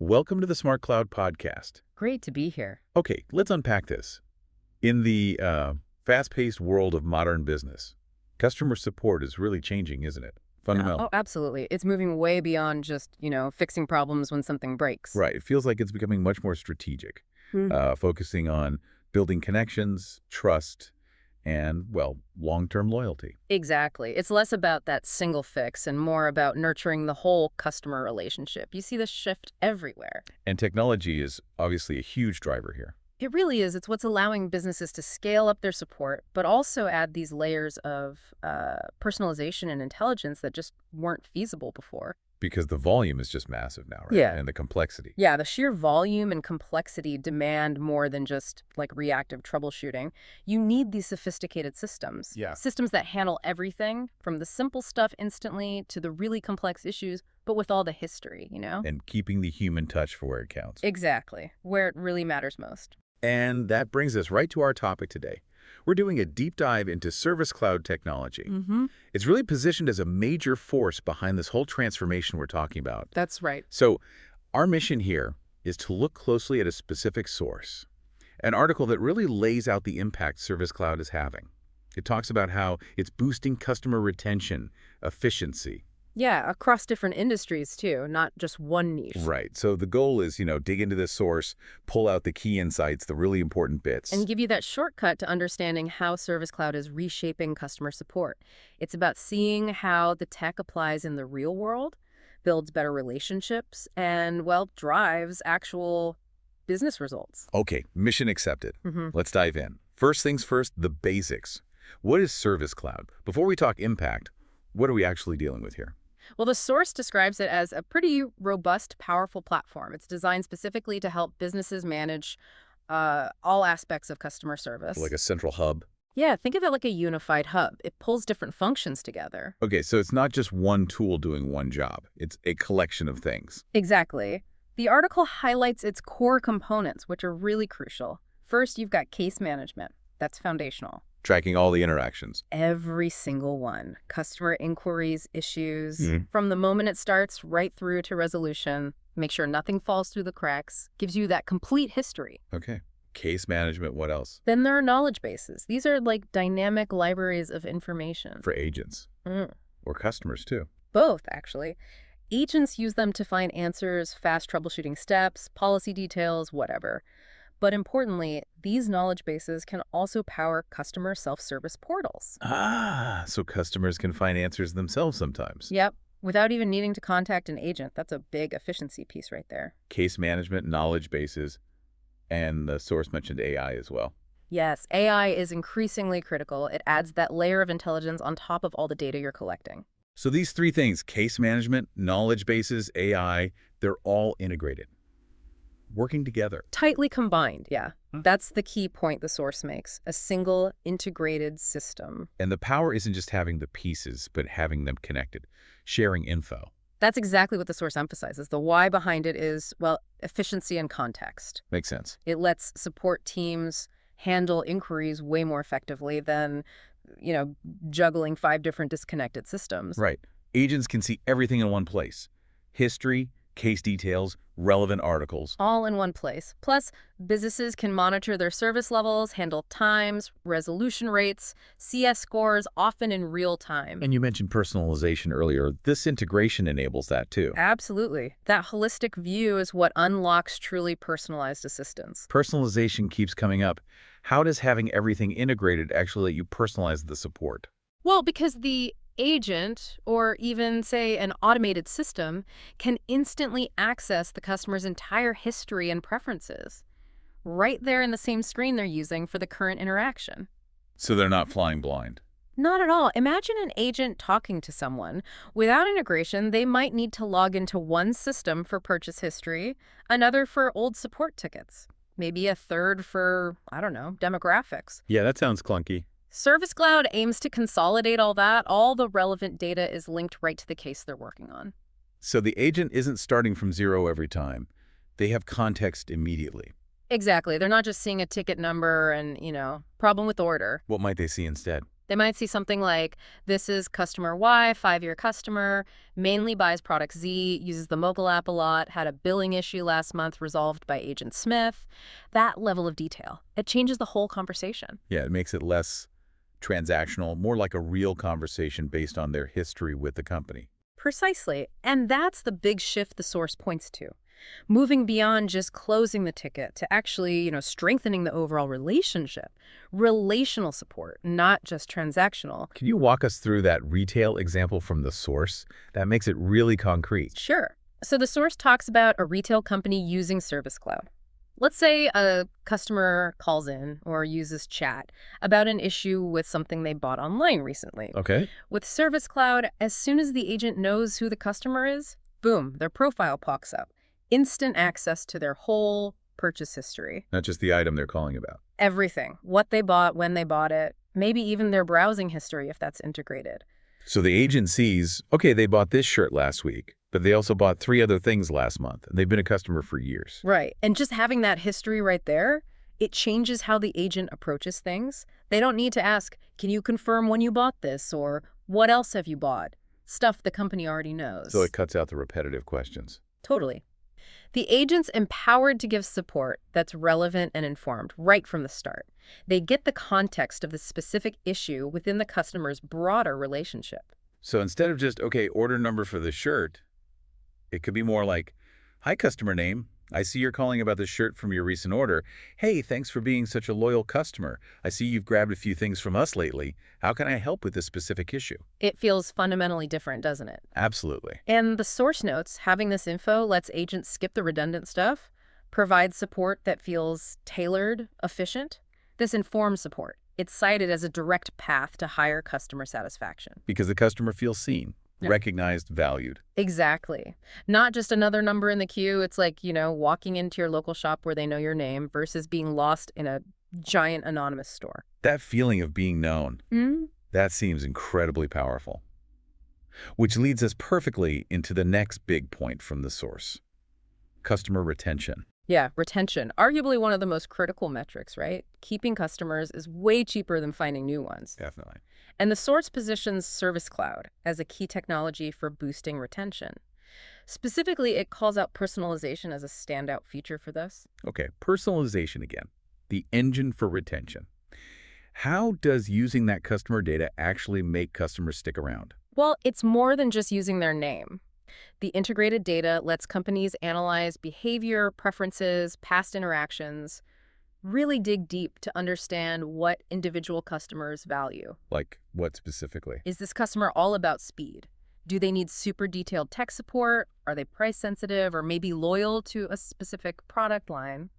Welcome to the Smart Cloud Podcast. Great to be here. Okay, let's unpack this. In the fast-paced world of modern business, customer support is really changing, isn't it? Fundamental. Oh, absolutely. It's moving way beyond just, fixing problems when something breaks. Right. It feels like it's becoming much more strategic, Hmm. focusing on building connections, trust, and, well, long-term loyalty. Exactly. It's less about that single fix and more about nurturing the whole customer relationship. You see this shift everywhere. And technology is obviously a huge driver here. It really is. It's what's allowing businesses to scale up their support, but also add these layers of personalization and intelligence that just weren't feasible before. Because the volume is just massive now, right? Yeah. And the complexity. Yeah, the sheer volume and complexity demand more than just like reactive troubleshooting. You need these sophisticated systems. Yeah. Systems that handle everything from the simple stuff instantly to the really complex issues, but with all the history, And keeping the human touch for where it counts. Exactly, where it really matters most. And that brings us right to our topic today. We're doing a deep dive into Service Cloud technology. Mm-hmm. It's really positioned as a major force behind this whole transformation we're talking about. That's right. So our mission here is to look closely at a specific source, an article that really lays out the impact Service Cloud is having. It talks about how it's boosting customer retention, efficiency. Yeah, across different industries too, not just one niche. Right. So the goal is, dig into this source, pull out the key insights, the really important bits. And give you that shortcut to understanding how Service Cloud is reshaping customer support. It's about seeing how the tech applies in the real world, builds better relationships, and, drives actual business results. Okay, mission accepted. Mm-hmm. Let's dive in. First things first, the basics. What is Service Cloud? Before we talk impact, what are we actually dealing with here? Well, the source describes it as a pretty robust, powerful platform. It's designed specifically to help businesses manage all aspects of customer service. Like a central hub? Yeah, think of it like a unified hub. It pulls different functions together. Okay, so it's not just one tool doing one job. It's a collection of things. Exactly. The article highlights its core components, which are really crucial. First, you've got case management. That's foundational. Tracking all the interactions. Every single one. Customer inquiries, issues, Mhm. from the moment it starts right through to resolution. Make sure nothing falls through the cracks. Gives you that complete history. Okay. Case management, what else? Then there are knowledge bases. These are like dynamic libraries of information. For agents. Mm. Or customers, too. Both, actually. Agents use them to find answers, fast troubleshooting steps, policy details, whatever. But importantly, these knowledge bases can also power customer self-service portals. Ah, so customers can find answers themselves sometimes. Yep, without even needing to contact an agent. That's a big efficiency piece right there. Case management, knowledge bases, and the source mentioned AI as well. Yes, AI is increasingly critical. It adds that layer of intelligence on top of all the data you're collecting. So these three things, case management, knowledge bases, AI, they're all integrated, working together. Tightly combined, yeah. Huh. That's the key point the source makes. A single integrated system. And the power isn't just having the pieces, but having them connected, sharing info. That's exactly what the source emphasizes. The why behind it is, efficiency and context. Makes sense. It lets support teams handle inquiries way more effectively than, juggling 5 different disconnected systems. Right. Agents can see everything in one place. History, case details, relevant articles. All in one place. Plus, businesses can monitor their service levels, handle times, resolution rates, CS scores, often in real time. And you mentioned personalization earlier. This integration enables that too. Absolutely. That holistic view is what unlocks truly personalized assistance. Personalization keeps coming up. How does having everything integrated actually let you personalize the support? Well, because the agent, or even, say, an automated system, can instantly access the customer's entire history and preferences, right there in the same screen they're using for the current interaction. So they're not flying blind. Not at all. Imagine an agent talking to someone. Without integration, they might need to log into one system for purchase history, another for old support tickets, maybe a third for, demographics. Yeah, that sounds clunky. Service Cloud aims to consolidate all that. All the relevant data is linked right to the case they're working on. So the agent isn't starting from zero every time. They have context immediately. Exactly. They're not just seeing a ticket number and, problem with order. What might they see instead? They might see something like, this is customer Y, 5-year customer, mainly buys product Z, uses the mobile app a lot, had a billing issue last month resolved by Agent Smith. That level of detail, it changes the whole conversation. Yeah, it makes it less transactional, more like a real conversation based on their history with the company. Precisely. And that's the big shift the source points to. Moving beyond just closing the ticket to actually, strengthening the overall relationship. Relational support, not just transactional. Can you walk us through that retail example from the source? That makes it really concrete. Sure. So the source talks about a retail company using Service Cloud. Let's say a customer calls in or uses chat about an issue with something they bought online recently. Okay. With Service Cloud, as soon as the agent knows who the customer is, boom, their profile pops up. Instant access to their whole purchase history. Not just the item they're calling about. Everything. What they bought, when they bought it, maybe even their browsing history if that's integrated. So the agent sees, okay, they bought this shirt last week, but they also bought 3 other things last month. They've been a customer for years. Right. And just having that history right there, it changes how the agent approaches things. They don't need to ask, can you confirm when you bought this? Or what else have you bought? Stuff the company already knows. So it cuts out the repetitive questions. Totally. The agent's empowered to give support that's relevant and informed right from the start. They get the context of the specific issue within the customer's broader relationship. So instead of just, okay, order number for the shirt, it could be more like, hi, customer name. I see you're calling about the shirt from your recent order. Hey, thanks for being such a loyal customer. I see you've grabbed a few things from us lately. How can I help with this specific issue? It feels fundamentally different, doesn't it? Absolutely. And the source notes, having this info lets agents skip the redundant stuff, provide support that feels tailored, efficient. This informs support. It's cited as a direct path to higher customer satisfaction. Because the customer feels seen, recognized, valued. Exactly. Not just another number in the queue. It's like, walking into your local shop where they know your name versus being lost in a giant anonymous store. That feeling of being known, that seems incredibly powerful. Which leads us perfectly into the next big point from the source. Customer retention. Yeah, retention. Arguably one of the most critical metrics, right? Keeping customers is way cheaper than finding new ones. Definitely. And the source positions Service Cloud as a key technology for boosting retention. Specifically, it calls out personalization as a standout feature for this. Okay, personalization again. The engine for retention. How does using that customer data actually make customers stick around? Well, it's more than just using their name. The integrated data lets companies analyze behavior, preferences, past interactions, really dig deep to understand what individual customers value. Like what specifically? Is this customer all about speed? Do they need super detailed tech support? Are they price sensitive or maybe loyal to a specific product line?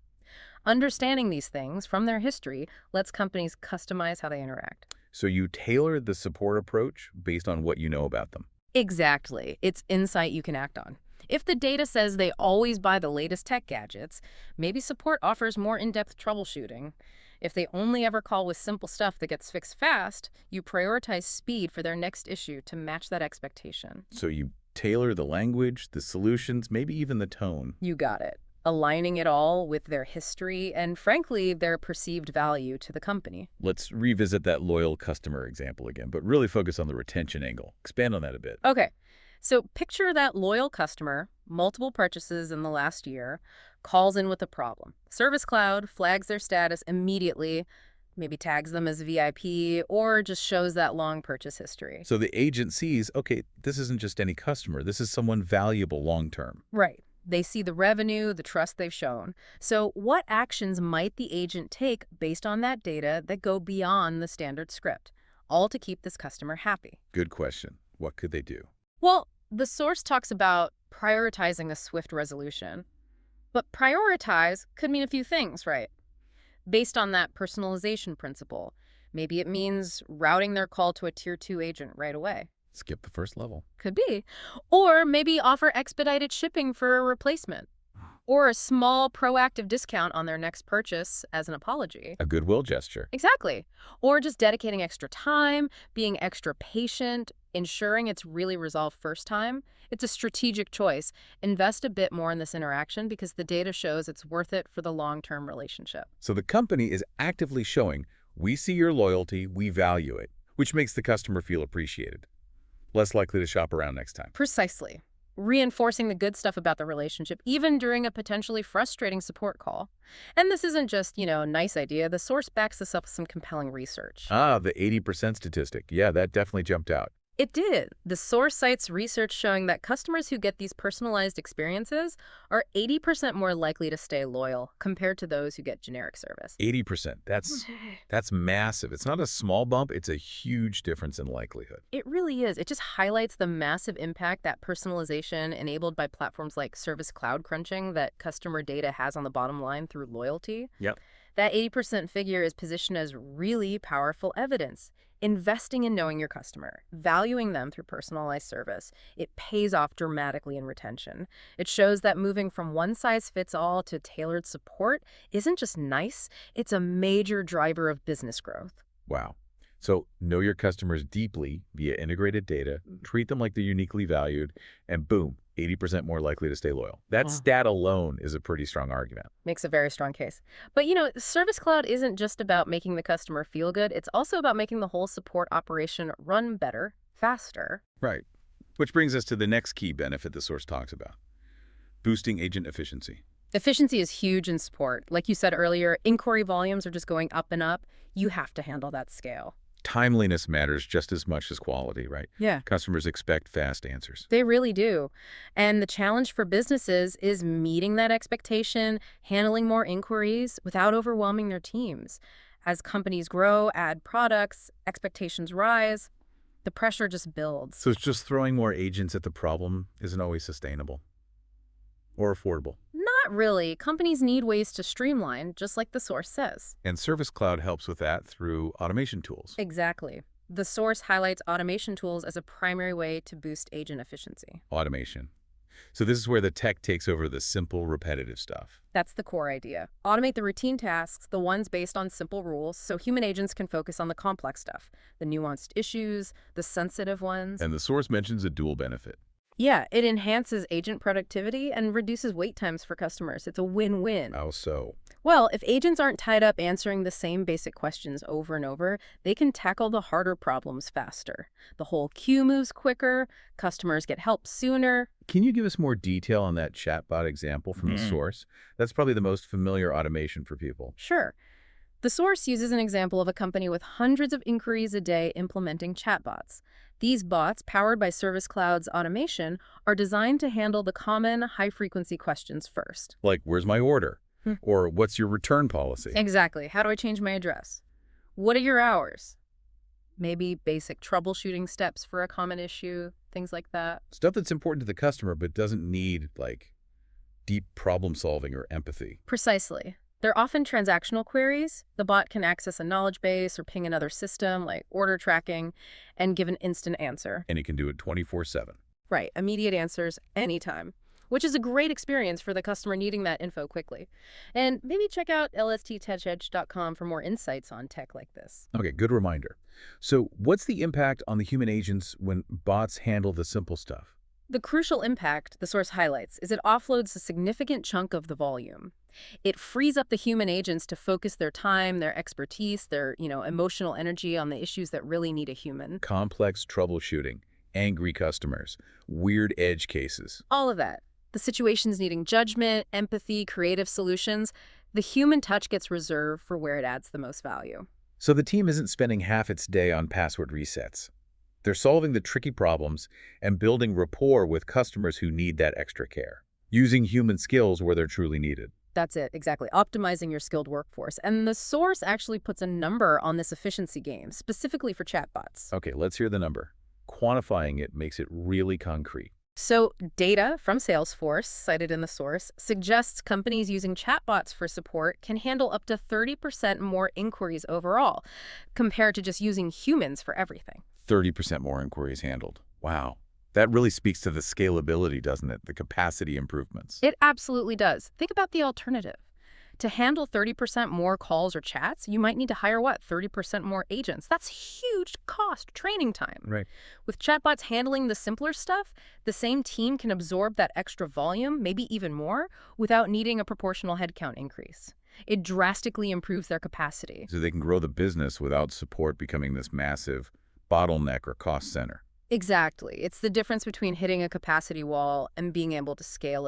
Understanding these things from their history lets companies customize how they interact. So you tailor the support approach based on what you know about them. Exactly. It's insight you can act on. If the data says they always buy the latest tech gadgets, maybe support offers more in-depth troubleshooting. If they only ever call with simple stuff that gets fixed fast, you prioritize speed for their next issue to match that expectation. So you tailor the language, the solutions, maybe even the tone. You got it. Aligning it all with their history and, frankly, their perceived value to the company. Let's revisit that loyal customer example again, but really focus on the retention angle. Expand on that a bit. Okay. So picture that loyal customer, multiple purchases in the last year, calls in with a problem. Service Cloud flags their status immediately, maybe tags them as VIP, or just shows that long purchase history. So the agent sees, okay, this isn't just any customer. This is someone valuable long-term. Right. They see the revenue, the trust they've shown. So what actions might the agent take based on that data that go beyond the standard script, all to keep this customer happy? Good question. What could they do? Well, the source talks about prioritizing a swift resolution. But prioritize could mean a few things, right? Based on that personalization principle, maybe it means routing their call to a Tier 2 agent right away. Skip the first level. Could be. Or maybe offer expedited shipping for a replacement. Or a small proactive discount on their next purchase as an apology. A goodwill gesture. Exactly. Or just dedicating extra time, being extra patient, ensuring it's really resolved first time. It's a strategic choice. Invest a bit more in this interaction because the data shows it's worth it for the long-term relationship. So the company is actively showing, we see your loyalty, we value it, which makes the customer feel appreciated, less likely to shop around next time. Precisely. Reinforcing the good stuff about the relationship, even during a potentially frustrating support call. And this isn't just, a nice idea. The source backs this up with some compelling research. Ah, the 80% statistic. Yeah, that definitely jumped out. It did. The source cites research showing that customers who get these personalized experiences are 80% more likely to stay loyal compared to those who get generic service. 80%. That's massive. It's not a small bump. It's a huge difference in likelihood. It really is. It just highlights the massive impact that personalization enabled by platforms like Service Cloud crunching that customer data has on the bottom line through loyalty. Yep. That 80% figure is positioned as really powerful evidence. Investing in knowing your customer, valuing them through personalized service, it pays off dramatically in retention. It shows that moving from one-size-fits-all to tailored support isn't just nice, it's a major driver of business growth. Wow. So know your customers deeply via integrated data, treat them like they're uniquely valued, and boom, 80% more likely to stay loyal. That stat alone is a pretty strong argument. Makes a very strong case. But Service Cloud isn't just about making the customer feel good. It's also about making the whole support operation run better, faster. Right. Which brings us to the next key benefit the source talks about, boosting agent efficiency. Efficiency is huge in support. Like you said earlier, inquiry volumes are just going up and up. You have to handle that scale. Timeliness matters just as much as quality, right? Yeah. Customers expect fast answers. They really do. And the challenge for businesses is meeting that expectation, handling more inquiries without overwhelming their teams. As companies grow, add products, expectations rise, the pressure just builds. So it's just throwing more agents at the problem isn't always sustainable or affordable. Not really. Companies need ways to streamline, just like the source says. And Service Cloud helps with that through automation tools. Exactly. The source highlights automation tools as a primary way to boost agent efficiency. Automation. So this is where the tech takes over the simple, repetitive stuff. That's the core idea. Automate the routine tasks, the ones based on simple rules, so human agents can focus on the complex stuff, the nuanced issues, the sensitive ones. And the source mentions a dual benefit. Yeah, it enhances agent productivity and reduces wait times for customers. It's a win-win. How so? Well, if agents aren't tied up answering the same basic questions over and over, they can tackle the harder problems faster. The whole queue moves quicker, customers get help sooner. Can you give us more detail on that chatbot example from the source? That's probably the most familiar automation for people. Sure. The source uses an example of a company with hundreds of inquiries a day implementing chatbots. These bots, powered by Service Cloud's automation, are designed to handle the common, high-frequency questions first. Like, where's my order? Or what's your return policy? Exactly. How do I change my address? What are your hours? Maybe basic troubleshooting steps for a common issue, things like that. Stuff that's important to the customer but doesn't need, like, deep problem-solving or empathy. Precisely. They're often transactional queries. The bot can access a knowledge base or ping another system, like order tracking, and give an instant answer. And it can do it 24/7. Right. Immediate answers anytime, which is a great experience for the customer needing that info quickly. And maybe check out lsttechedge.com for more insights on tech like this. Okay, good reminder. So what's the impact on the human agents when bots handle the simple stuff? The crucial impact, the source highlights, is it offloads a significant chunk of the volume. It frees up the human agents to focus their time, their expertise, their, emotional energy on the issues that really need a human. Complex troubleshooting, angry customers, weird edge cases. All of that. The situations needing judgment, empathy, creative solutions, the human touch gets reserved for where it adds the most value. So the team isn't spending half its day on password resets. They're solving the tricky problems and building rapport with customers who need that extra care, using human skills where they're truly needed. That's it, exactly. Optimizing your skilled workforce. And the source actually puts a number on this efficiency gain, specifically for chatbots. Okay, let's hear the number. Quantifying it makes it really concrete. So data from Salesforce, cited in the source, suggests companies using chatbots for support can handle up to 30% more inquiries overall, compared to just using humans for everything. 30% more inquiries handled. Wow. That really speaks to the scalability, doesn't it? The capacity improvements. It absolutely does. Think about the alternative. To handle 30% more calls or chats, you might need to hire, 30% more agents. That's huge cost, training time. Right. With chatbots handling the simpler stuff, the same team can absorb that extra volume, maybe even more, without needing a proportional headcount increase. It drastically improves their capacity. So they can grow the business without support becoming this massive bottleneck or cost center. Exactly. It's the difference between hitting a capacity wall and being able to scale